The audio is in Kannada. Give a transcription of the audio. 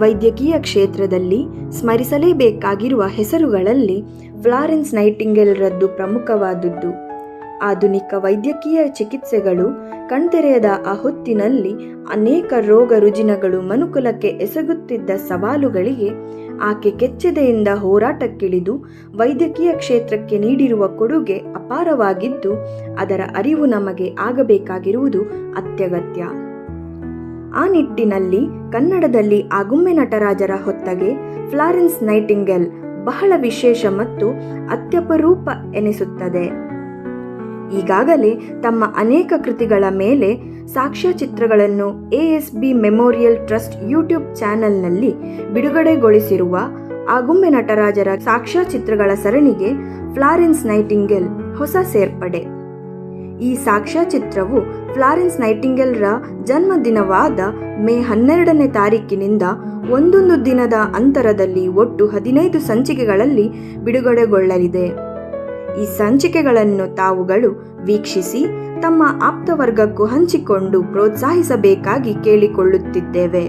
ವೈದ್ಯಕೀಯ ಕ್ಷೇತ್ರದಲ್ಲಿ ಸ್ಮರಿಸಲೇಬೇಕಾಗಿರುವ ಹೆಸರುಗಳಲ್ಲಿ ಫ್ಲಾರೆನ್ಸ್ ನೈಟಿಂಗೇಲ್ರದ್ದು ಪ್ರಮುಖವಾದುದು. ಆಧುನಿಕ ವೈದ್ಯಕೀಯ ಚಿಕಿತ್ಸೆಗಳು ಕಣ್ತೆರೆಯದ ಆ ಹೊತ್ತಿನಲ್ಲಿ ಅನೇಕ ರೋಗ ರುಜಿನಗಳು ಮನುಕುಲಕ್ಕೆ ಎಸಗುತ್ತಿದ್ದ ಸವಾಲುಗಳಿಗೆ ಆಕೆ ಕೆಚ್ಚೆದೆಯಿಂದ ಹೋರಾಟಕ್ಕಿಳಿದು ವೈದ್ಯಕೀಯ ಕ್ಷೇತ್ರಕ್ಕೆ ನೀಡಿರುವ ಕೊಡುಗೆ ಅಪಾರವಾಗಿದ್ದು, ಅದರ ಅರಿವು ನಮಗೆ ಆಗಬೇಕಾಗಿರುವುದು ಅತ್ಯಗತ್ಯ. ಆ ನಿಟ್ಟಿನಲ್ಲಿ ಕನ್ನಡದಲ್ಲಿ ಆಗುಂಬೆ ನಟರಾಜರ ಹೊತ್ತಗೆ ಫ್ಲಾರೆನ್ಸ್ ನೈಟಿಂಗೇಲ್ ಬಹಳ ವಿಶೇಷ ಮತ್ತು ಅತ್ಯಪರೂಪ ಎನಿಸುತ್ತದೆ. ಈಗಾಗಲೇ ತಮ್ಮ ಅನೇಕ ಕೃತಿಗಳ ಮೇಲೆ ಸಾಕ್ಷ್ಯಚಿತ್ರಗಳನ್ನು ASB ಮೆಮೋರಿಯಲ್ ಟ್ರಸ್ಟ್ ಯೂಟ್ಯೂಬ್ ಚಾನೆಲ್ನಲ್ಲಿ ಬಿಡುಗಡೆಗೊಳಿಸಿರುವ ಆಗುಂಬೆ ನಟರಾಜರ ಸಾಕ್ಷ್ಯಚಿತ್ರಗಳ ಸರಣಿಗೆ ಫ್ಲಾರೆನ್ಸ್ ನೈಟಿಂಗೇಲ್ ಹೊಸ ಸೇರ್ಪಡೆ. ಈ ಸಾಕ್ಷ್ಯಚಿತ್ರವು ಫ್ಲಾರೆನ್ಸ್ ನೈಟಿಂಗೇಲ್ರ ಜನ್ಮದಿನವಾದ ಮೇ 12ನೇ ತಾರೀಕಿನಿಂದ ಒಂದೊಂದು ದಿನದ ಅಂತರದಲ್ಲಿ ಒಟ್ಟು 15 ಸಂಚಿಕೆಗಳಲ್ಲಿ ಬಿಡುಗಡೆಗೊಳ್ಳಲಿದೆ. ಈ ಸಂಚಿಕೆಗಳನ್ನು ತಾವುಗಳು ವೀಕ್ಷಿಸಿ ತಮ್ಮ ಆಪ್ತವರ್ಗಕ್ಕೂ ಹಂಚಿಕೊಂಡು ಪ್ರೋತ್ಸಾಹಿಸಬೇಕಾಗಿ ಕೇಳಿಕೊಳ್ಳುತ್ತಿದ್ದೇವೆ.